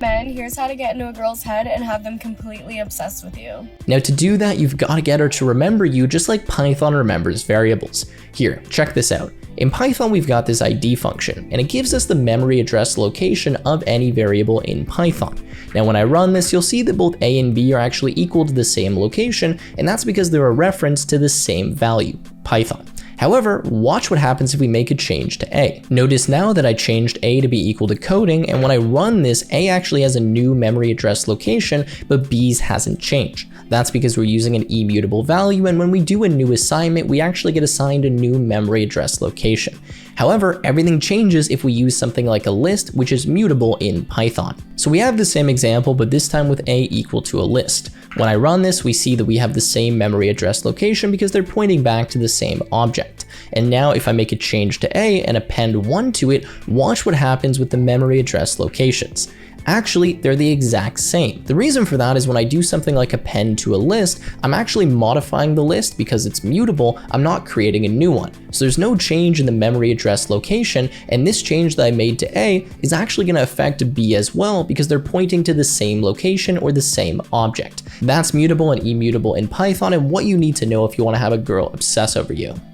Men, here's how to get into a girl's head and have them completely obsessed with you. Now to do that, you've got to get her to remember you just like Python remembers variables. Here, check this out. In Python, we've got this ID function, and it gives us the memory address location of any variable in Python. Now when I run this, you'll see that both A and B are actually equal to the same location, and that's because they're a reference to the same value, Python. However, watch what happens if we make a change to A. Notice now that I changed A to be equal to coding, and when I run this, A actually has a new memory address location, but B's hasn't changed. That's because we're using an immutable value, and when we do a new assignment, we actually get assigned a new memory address location. However, everything changes if we use something like a list, which is mutable in Python. So we have the same example, but this time with A equal to a list. When I run this, we see that we have the same memory address location because they're pointing back to the same object. And now if I make a change to A and append 1 to it, watch what happens with the memory address locations. Actually, they're the exact same. The reason for that is when I do something like append to a list, I'm actually modifying the list because it's mutable, I'm not creating a new one. So there's no change in the memory address location, and this change that I made to A is actually going to affect B as well because they're pointing to the same location or the same object. That's mutable and immutable in Python and what you need to know if you want to have a girl obsess over you.